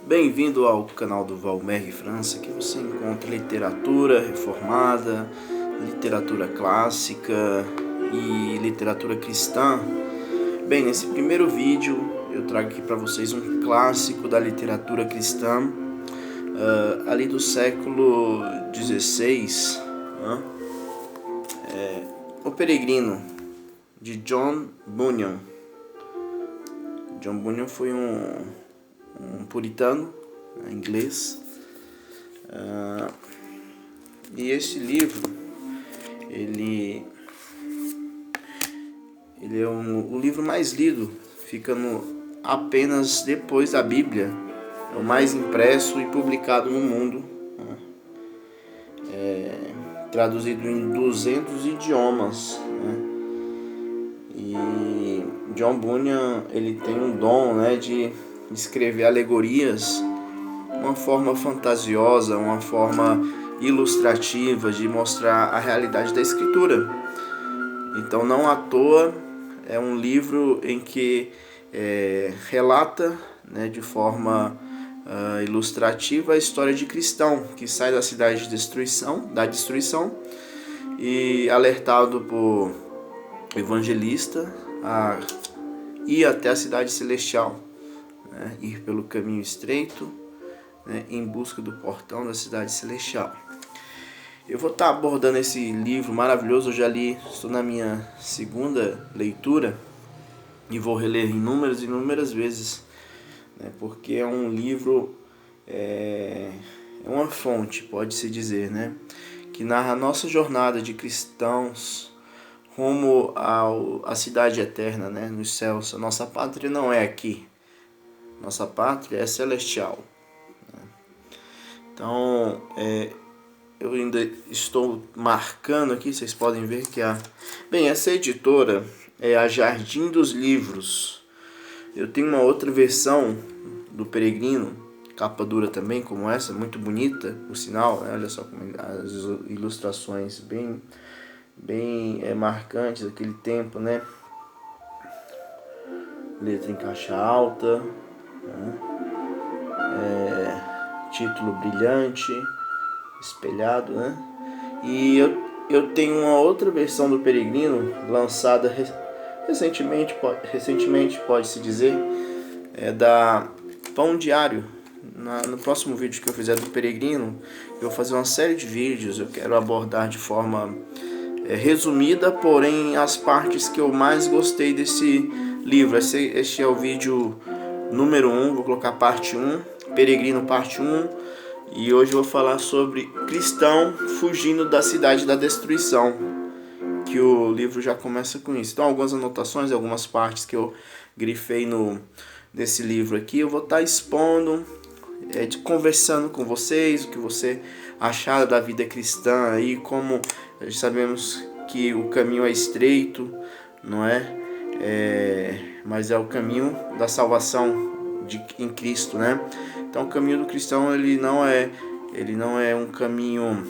Bem-vindo ao canal do Valmer França, que você encontra literatura reformada, literatura clássica e literatura cristã. Bem, nesse primeiro vídeo eu trago aqui para vocês um clássico da literatura cristã, ali do século XVI, O Peregrino, de John Bunyan. John Bunyan foi um puritano, inglês, e esse livro ele é o livro mais lido, fica apenas depois da Bíblia, é o mais impresso e publicado no mundo, traduzido em 200 idiomas, E John Bunyan ele tem um dom, de escrever alegorias, uma forma fantasiosa, uma forma ilustrativa de mostrar a realidade da Escritura. Então, não à toa, é um livro em que relata, de forma ilustrativa a história de cristão que sai da cidade da destruição e alertado por evangelista a ir até a cidade celestial, ir pelo caminho estreito, em busca do portão da cidade celestial. Eu vou estar abordando esse livro maravilhoso. Eu já li, estou na minha segunda leitura e vou reler inúmeras vezes, porque é um livro, é uma fonte, pode-se dizer, que narra a nossa jornada de cristãos rumo à cidade eterna, nos céus. A nossa pátria não é aqui, nossa pátria é celestial. Então, eu ainda estou marcando aqui, vocês podem ver que essa editora é a Jardim dos Livros. Eu tenho uma outra versão do Peregrino, capa dura também, como essa, muito bonita, por sinal, olha só como as ilustrações bem marcantes daquele tempo, letra em caixa alta, título brilhante, espelhado, E eu tenho uma outra versão do Peregrino lançada recentemente, pode-se dizer, da Pão Diário. No próximo vídeo que eu fizer do Peregrino, eu vou fazer uma série de vídeos. Eu quero abordar de forma resumida, porém as partes que eu mais gostei desse livro. Este é o vídeo número 1, vou colocar parte 1, Peregrino parte 1, e hoje eu vou falar sobre cristão fugindo da cidade da destruição, que o livro já começa com isso. Então, algumas anotações, algumas partes que eu grifei nesse livro aqui, eu vou estar expondo, conversando com vocês, o que você achar da vida cristã aí, como sabemos que o caminho é estreito, não é? Mas é o caminho da salvação em Cristo, Então, o caminho do cristão ele não é um caminho,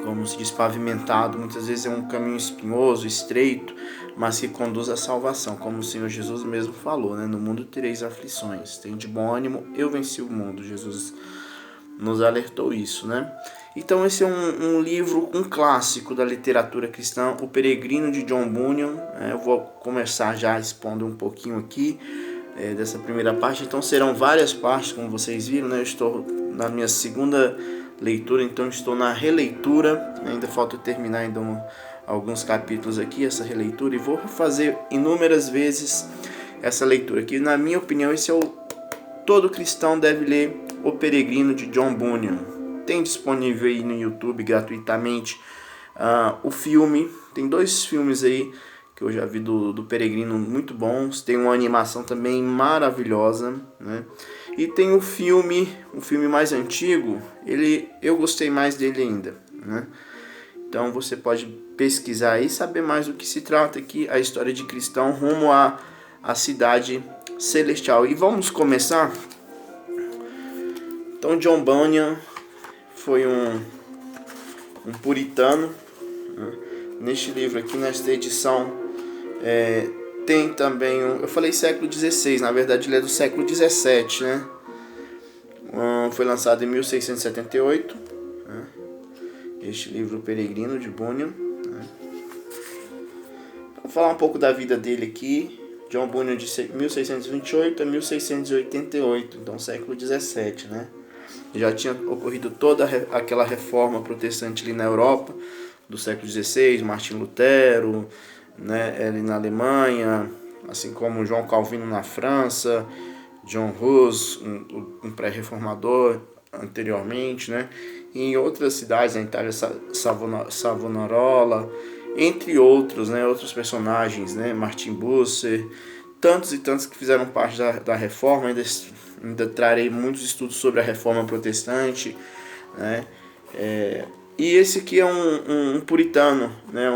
como se diz, pavimentado. Muitas vezes é um caminho espinhoso, estreito, mas que conduz à salvação, como o Senhor Jesus mesmo falou, No mundo tereis aflições, tem de bom ânimo, eu venci o mundo. Jesus nos alertou isso, Então, esse é um livro, um clássico da literatura cristã, O Peregrino, de John Bunyan. Eu vou começar já expondo um pouquinho aqui dessa primeira parte. Então, serão várias partes, como vocês viram, Eu estou na minha segunda leitura, então estou na releitura. Ainda falta terminar ainda alguns capítulos aqui, essa releitura, e vou fazer inúmeras vezes essa leitura aqui. Na minha opinião, todo cristão deve ler O Peregrino, de John Bunyan. Tem disponível aí no YouTube gratuitamente o filme. Tem 2 filmes aí que eu já vi do Peregrino muito bons. Tem uma animação também maravilhosa, E tem um filme mais antigo. Eu gostei mais dele ainda, Então você pode pesquisar aí e saber mais do que se trata aqui, a história de cristão rumo à cidade celestial. E vamos começar. Então, John Bunyan foi um puritano. Neste livro aqui, nesta edição, tem também eu falei século XVI, na verdade ele é do século XVII, foi lançado em 1678, né? Este livro, O Peregrino, de Bunyan, né? Vou falar um pouco da vida dele aqui. John Bunyan, de 1628 a 1688, então século XVII, né? Já tinha ocorrido toda aquela reforma protestante ali na Europa, do século XVI, Martim Lutero, né, ali na Alemanha, assim como João Calvino na França, John Hus, um pré-reformador anteriormente, né? E em outras cidades, na Itália, Savonarola, entre outros, né, outros personagens, né, Martin Bucer, tantos e tantos que fizeram parte da reforma. Ainda trarei muitos estudos sobre a reforma protestante, né? E esse aqui é um puritano, né,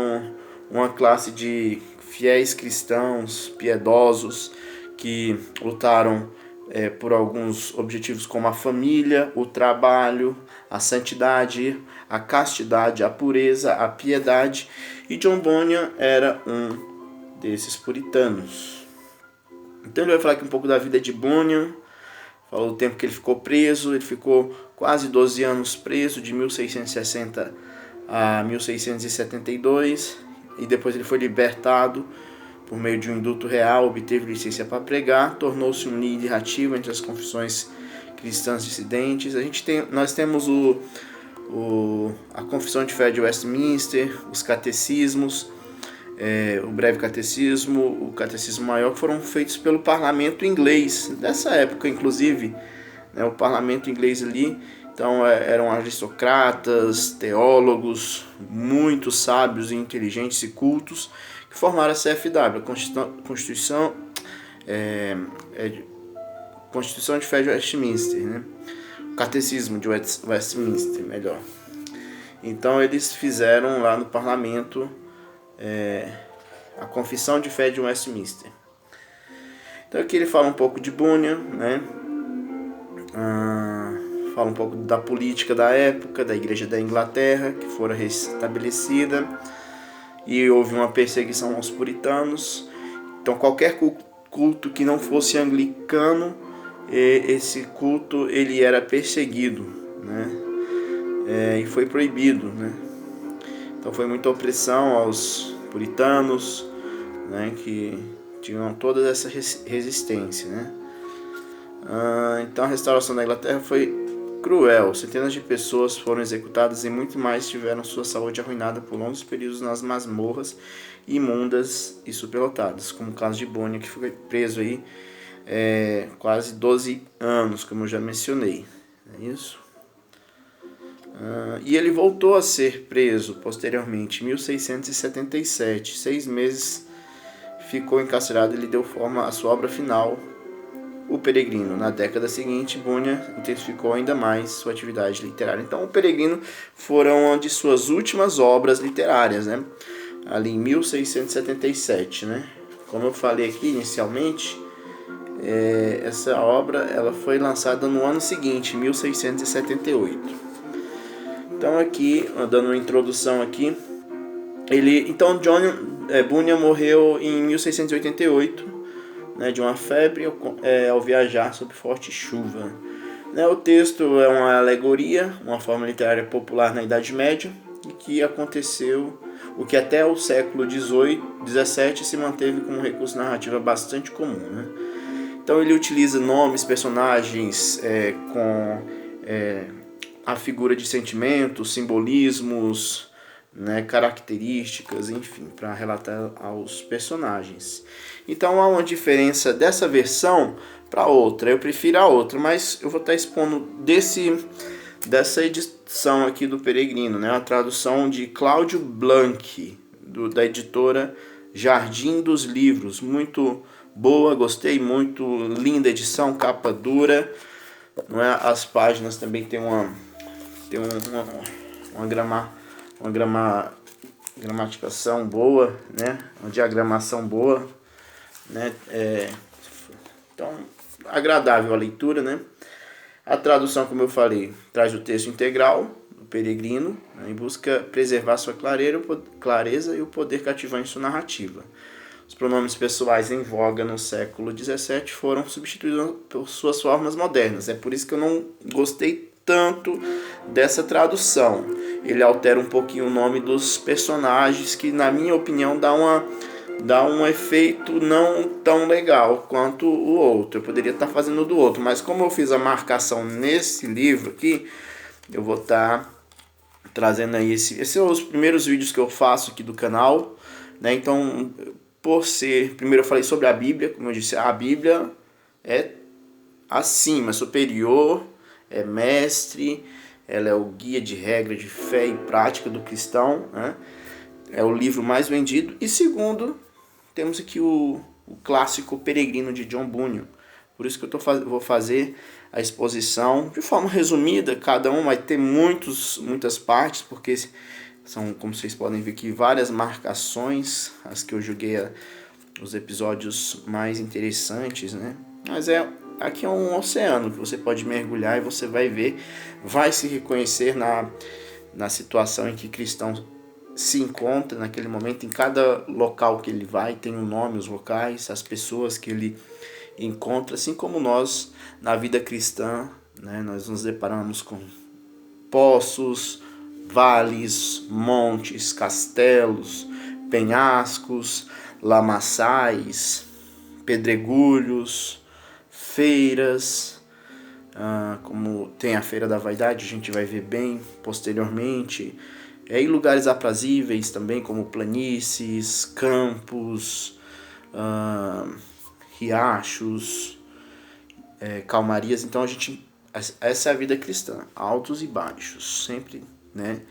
uma classe de fiéis cristãos, piedosos, que lutaram por alguns objetivos como a família, o trabalho, a santidade, a castidade, a pureza, a piedade. E John Bunyan era um desses puritanos. Então ele vai falar aqui um pouco da vida de Bunyan, falou o tempo que ele ficou preso. Ele ficou quase 12 anos preso, de 1660 a 1672, e depois ele foi libertado por meio de um indulto real, obteve licença para pregar, tornou-se um líder ativo entre as confissões cristãs dissidentes. Nós temos a Confissão de Fé de Westminster, os catecismos, o Breve Catecismo, o Catecismo Maior, que foram feitos pelo parlamento inglês, dessa época inclusive, né, o parlamento inglês ali. Então eram aristocratas, teólogos, muito sábios, inteligentes e cultos, que formaram a CFW, a Constituição de Fé de Westminster, né? O Catecismo de Westminster, melhor. Então eles fizeram lá no parlamento a Confissão de Fé de Westminster. Então aqui ele fala um pouco de Bunyan, né? Fala um pouco da política da época, da Igreja da Inglaterra, que fora restabelecida, e houve uma perseguição aos puritanos. Então qualquer culto que não fosse anglicano, esse culto ele era perseguido, né? E foi proibido, né? Então foi muita opressão aos puritanos, né, que tinham toda essa resistência, né? Então a restauração da Inglaterra foi cruel. Centenas de pessoas foram executadas e muito mais tiveram sua saúde arruinada por longos períodos nas masmorras imundas e superlotadas, como o caso de Bunyan, que foi preso aí quase 12 anos, como eu já mencionei. É isso? E ele voltou a ser preso posteriormente, em 1677. 6 meses ficou encarcerado e ele deu forma à sua obra final, O Peregrino. Na década seguinte, Bunyan intensificou ainda mais sua atividade literária. Então, O Peregrino foram uma de suas últimas obras literárias, né? Ali em 1677, né? Como eu falei aqui inicialmente, essa obra ela foi lançada no ano seguinte, 1678. Então aqui, dando uma introdução aqui, Bunyan morreu em 1688, né, de uma febre ao viajar sob forte chuva. O texto é uma alegoria, uma forma literária popular na Idade Média, e que aconteceu, o que até o século XVII se manteve como um recurso narrativo bastante comum, né? Então ele utiliza nomes, personagens com a figura de sentimentos, simbolismos, né, características, enfim, para relatar aos personagens. Então há uma diferença dessa versão para outra. Eu prefiro a outra, mas eu vou estar expondo dessa edição aqui do Peregrino, né, a tradução de Cláudio Blanc, da editora Jardim dos Livros. Muito boa, gostei muito, linda edição, capa dura, não é? As páginas também tem uma gramaticação boa, né? Uma diagramação boa, né? Então, agradável a leitura, né? A tradução, como eu falei, traz o texto integral do Peregrino, né, em busca de preservar sua clareza e o poder cativante de sua narrativa. os pronomes pessoais em voga no século XVII foram substituídos por suas formas modernas. É por isso que eu não gostei tanto dessa tradução. Ele altera um pouquinho o nome dos personagens, que na minha opinião dá um efeito não tão legal quanto o outro. Eu poderia estar fazendo do outro, mas como eu fiz a marcação nesse livro aqui, eu vou estar trazendo aí esses são os primeiros vídeos que eu faço aqui do canal, né? Então, primeiro eu falei sobre a Bíblia, como eu disse, a Bíblia é acima, superior, é mestre, ela é o guia de regra de fé e prática do cristão, né? É o livro mais vendido. E segundo, temos aqui o clássico Peregrino de John Bunyan. Por isso que eu vou fazer a exposição de forma resumida. Cada um vai ter muitas partes, porque são, como vocês podem ver aqui, várias marcações, as que eu joguei os episódios mais interessantes, né? Mas aqui é um oceano que você pode mergulhar e você vai ver, vai se reconhecer na situação em que cristão se encontra naquele momento. Em cada local que ele vai tem um nome, os locais, as pessoas que ele encontra, assim como nós na vida cristã, né, nós nos deparamos com poços, vales, montes, castelos, penhascos, lamaçais, pedregulhos, feiras, como tem a Feira da Vaidade, a gente vai ver bem posteriormente, e lugares aprazíveis também, como planícies, campos, riachos, calmarias. Então essa é a vida cristã, altos e baixos, sempre, né?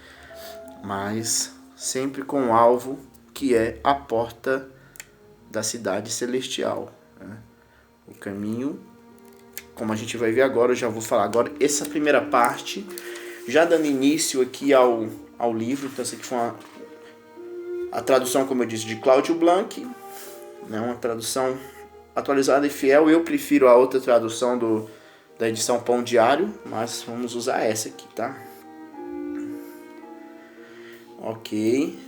Mas sempre com o alvo que é a porta da cidade celestial, né? O caminho, como a gente vai ver agora, eu já vou falar agora essa primeira parte, já dando início aqui ao livro. Então essa aqui foi a tradução, como eu disse, de Cláudio Blanc, né? Uma tradução atualizada e fiel. Eu prefiro a outra tradução da edição Pão Diário, mas vamos usar essa aqui, tá? Ok.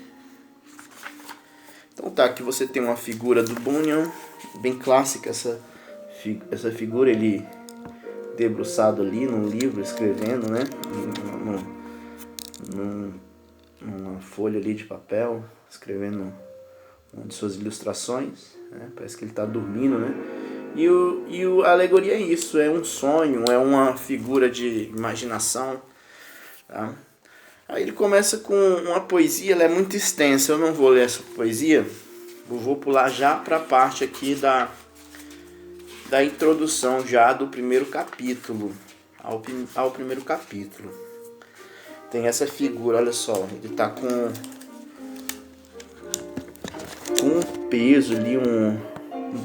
Então tá, aqui você tem uma figura do Bunyan, bem clássica essa figura, ele debruçado ali num livro, escrevendo, né? Numa folha ali de papel, escrevendo uma de suas ilustrações, né? Parece que ele está dormindo, né? E a alegoria é isso, é um sonho, é uma figura de imaginação, tá? Aí ele começa com uma poesia, ela é muito extensa, eu não vou ler essa poesia, eu vou pular já para a parte aqui da introdução já do primeiro capítulo, ao primeiro capítulo. Tem essa figura, olha só, ele está com um peso ali, um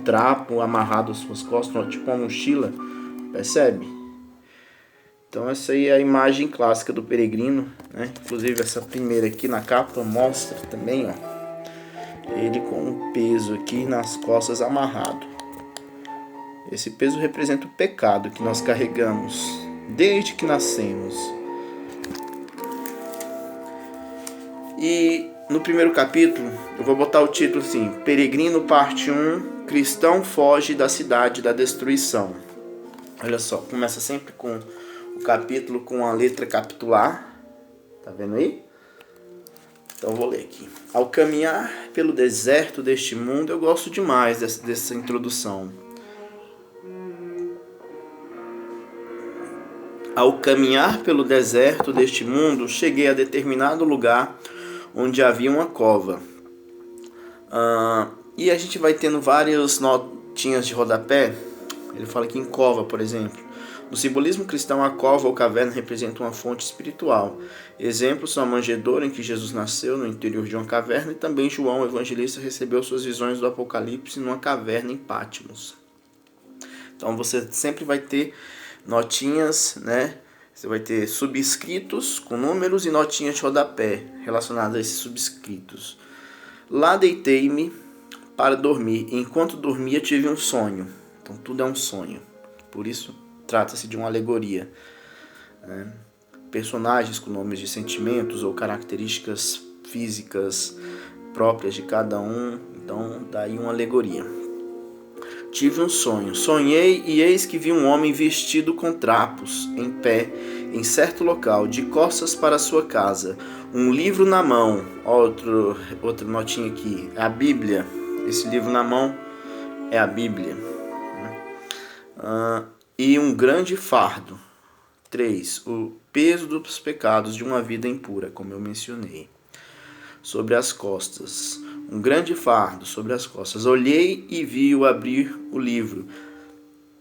trapo amarrado às suas costas, tipo uma mochila, percebe? Então essa aí é a imagem clássica do peregrino, né? Inclusive essa primeira aqui na capa mostra também, ó, ele com um peso aqui nas costas amarrado. Esse peso representa o pecado que nós carregamos desde que nascemos. E no primeiro capítulo, eu vou botar o título assim: Peregrino parte 1, cristão foge da cidade da destruição. Olha só, começa sempre com o capítulo com a letra capitular. Tá vendo aí? Então eu vou ler aqui. Ao caminhar pelo deserto deste mundo, eu gosto demais dessa introdução. Ao caminhar pelo deserto deste mundo, cheguei a determinado lugar onde havia uma cova. E a gente vai tendo várias notinhas de rodapé. Ele fala aqui em cova, por exemplo. No simbolismo cristão, a cova ou caverna representa uma fonte espiritual. Exemplos são a manjedoura em que Jesus nasceu no interior de uma caverna, e também João, o evangelista, recebeu suas visões do Apocalipse numa caverna em Patmos. Então você sempre vai ter notinhas, né? Você vai ter subscritos com números e notinhas de rodapé relacionadas a esses subscritos. Lá deitei-me para dormir, e enquanto dormia tive um sonho. Então tudo é um sonho, por isso trata-se de uma alegoria, né? Personagens com nomes de sentimentos ou características físicas próprias de cada um, então daí uma alegoria. Tive um sonho, sonhei e eis que vi um homem vestido com trapos, em pé, em certo local, de costas para a sua casa, um livro na mão, outra notinha aqui, a Bíblia, esse livro na mão é a Bíblia, e um grande fardo. 3. O peso dos pecados de uma vida impura, como eu mencionei, sobre as costas. Um grande fardo sobre as costas. Olhei e vi-o abrir o livro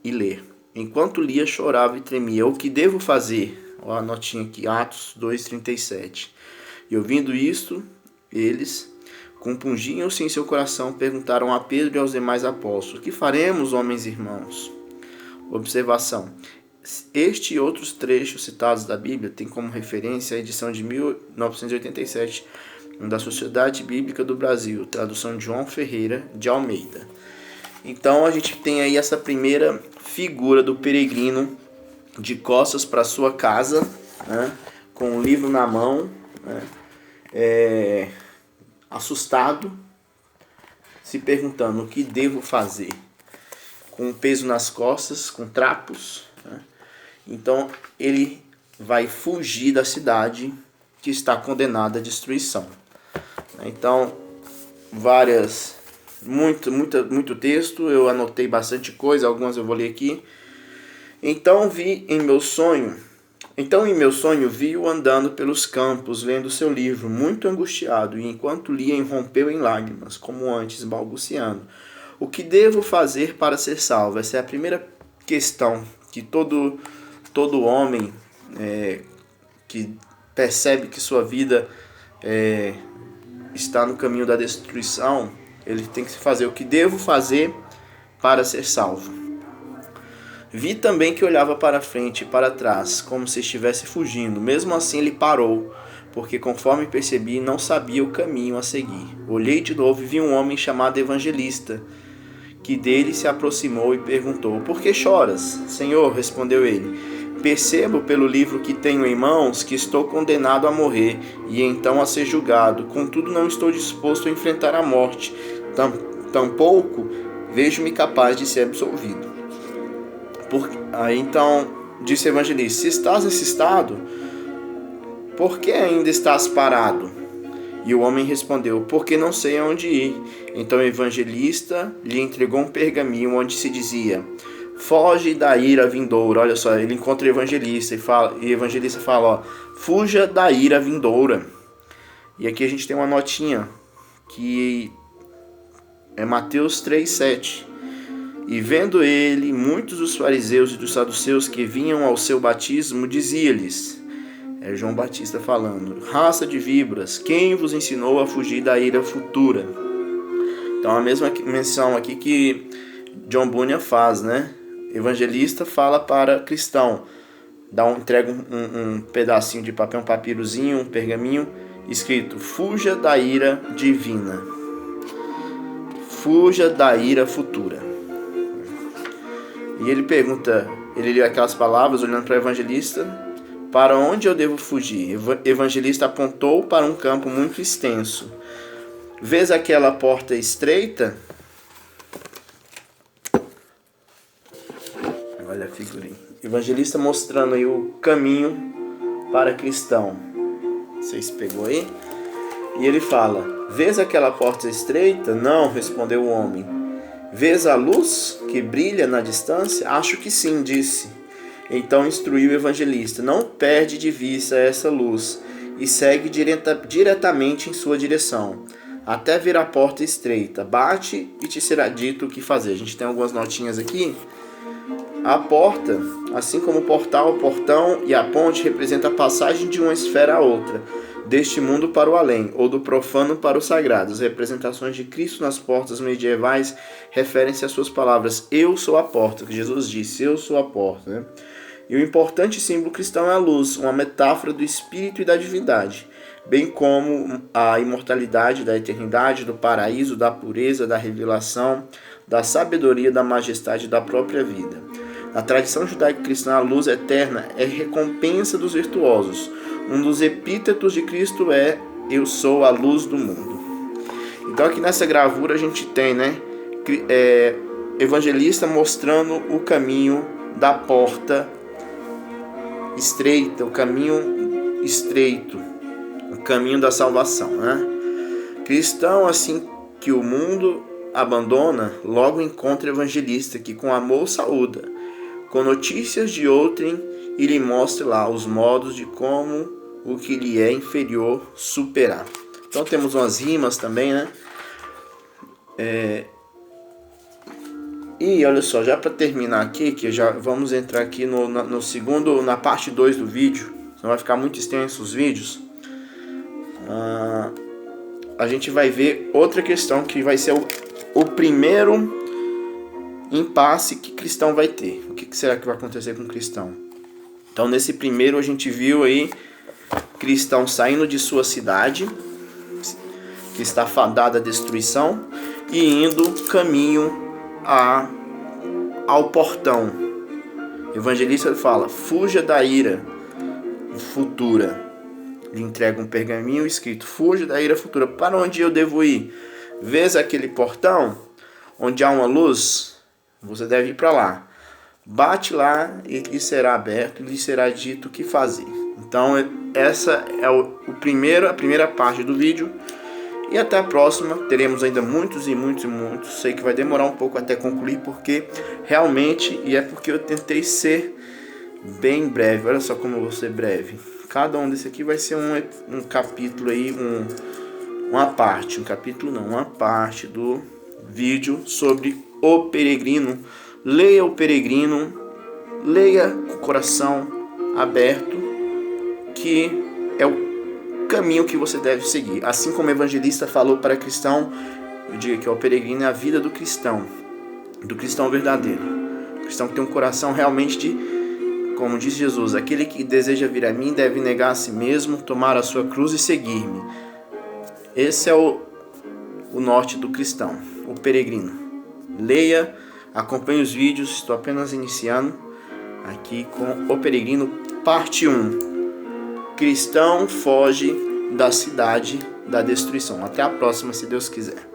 e ler. Enquanto lia, chorava e tremia. O que devo fazer? Olha a notinha aqui, Atos 2,37. E ouvindo isto, eles, compungiam-se em seu coração, perguntaram a Pedro e aos demais apóstolos: que faremos, homens e irmãos? Observação. Este e outros trechos citados da Bíblia têm como referência a edição de 1987 da Sociedade Bíblica do Brasil, tradução de João Ferreira de Almeida. Então a gente tem aí essa primeira figura do peregrino de costas para sua casa, né, com o livro na mão, né, assustado, se perguntando o que devo fazer, com um peso nas costas, com trapos, né? Então ele vai fugir da cidade que está condenada à destruição. Então, muito texto, eu anotei bastante coisa, algumas eu vou ler aqui. Então em meu sonho vi-o andando pelos campos, lendo seu livro, muito angustiado, e enquanto lia, irrompeu em lágrimas, como antes, balbuciando: o que devo fazer para ser salvo? Essa é a primeira questão que todo homem que percebe que sua vida está no caminho da destruição, ele tem que se fazer: o que devo fazer para ser salvo? Vi também que olhava para frente e para trás, como se estivesse fugindo. Mesmo assim ele parou, porque conforme percebi, não sabia o caminho a seguir. Olhei de novo e vi um homem chamado Evangelista, que dele se aproximou e perguntou: por que choras, Senhor? Respondeu ele: percebo pelo livro que tenho em mãos que estou condenado a morrer e então a ser julgado. Contudo, não estou disposto a enfrentar a morte. Tampouco vejo-me capaz de ser absolvido. Aí então disse o evangelista: se estás nesse estado, por que ainda estás parado? E o homem respondeu: porque não sei aonde ir. Então o evangelista lhe entregou um pergaminho onde se dizia: foge da ira vindoura. Olha só, ele encontra o evangelista e o evangelista fala: ó, fuja da ira vindoura. E aqui a gente tem uma notinha que é Mateus 3,7. E vendo ele, muitos dos fariseus e dos saduceus que vinham ao seu batismo, dizia-lhes, é João Batista falando: raça de víboras, quem vos ensinou a fugir da ira futura? Então a mesma menção aqui que John Bunyan faz, né? Evangelista fala para cristão, entrega um pedacinho de papel, um papirozinho, um pergaminho, escrito: fuja da ira divina, fuja da ira futura. E ele pergunta, ele lê aquelas palavras olhando para o evangelista: para onde eu devo fugir? O evangelista apontou para um campo muito extenso. Vês aquela porta estreita? Olha a figurinha. Evangelista mostrando aí o caminho para cristão. Vocês pegou aí? E ele fala: vês aquela porta estreita? Não, respondeu o homem. Vês a luz que brilha na distância? Acho que sim, disse. Então instruiu o evangelista: não perde de vista essa luz e segue diretamente em sua direção, até ver a porta estreita. Bate e te será dito o que fazer. A gente tem algumas notinhas aqui. A porta, assim como o portal, o portão e a ponte, representa a passagem de uma esfera a outra, deste mundo para o além, ou do profano para o sagrado. As representações de Cristo nas portas medievais referem-se às suas palavras: eu sou a porta, que Jesus disse: eu sou a porta, né? E o importante símbolo cristão é a luz, uma metáfora do Espírito e da divindade, bem como a imortalidade, da eternidade, do paraíso, da pureza, da revelação, da sabedoria, da majestade da própria vida. Na tradição judaico-cristã, a luz eterna é recompensa dos virtuosos. Um dos epítetos de Cristo é: eu sou a luz do mundo. Então aqui nessa gravura a gente tem, né, evangelista mostrando o caminho da porta estreita, o caminho estreito, o caminho da salvação, né? Cristão, assim que o mundo abandona, logo encontra evangelista que com amor saúda, com notícias de outrem, e lhe mostra lá os modos de como o que lhe é inferior superar. Então temos umas rimas também, né? E olha só, já para terminar aqui, que já vamos entrar aqui no segundo, na parte 2 do vídeo, senão vai ficar muito extenso os vídeos. A gente vai ver outra questão que vai ser o primeiro impasse que cristão vai ter. O que será que vai acontecer com o cristão? Então nesse primeiro a gente viu aí cristão saindo de sua cidade, que está fadada à destruição, e indo caminho ao portão. O evangelista fala: fuja da ira futura. Lhe entrega um pergaminho escrito: fuja da ira futura. Para onde eu devo ir? Vês aquele portão onde há uma luz? Você deve ir para lá. Bate lá e lhe será aberto, e lhe será dito o que fazer. Então essa é a primeira parte do vídeo. E até a próxima. Teremos ainda muitos e muitos e muitos. Sei que vai demorar um pouco até concluir, porque realmente, e é porque eu tentei ser bem breve. Olha só como eu vou ser breve. Cada um desse aqui vai ser um capítulo aí, uma parte do vídeo sobre o peregrino. Leia o peregrino, leia com o coração aberto, que é o caminho que você deve seguir. Assim como o evangelista falou para cristão, eu digo que o peregrino é a vida do cristão verdadeiro. O cristão que tem um coração realmente como diz Jesus: aquele que deseja vir a mim deve negar a si mesmo, tomar a sua cruz e seguir-me. Esse é o norte do cristão, o peregrino. Leia, acompanhe os vídeos, estou apenas iniciando aqui com o peregrino, parte 1. Cristão foge da cidade da destruição. Até a próxima, se Deus quiser.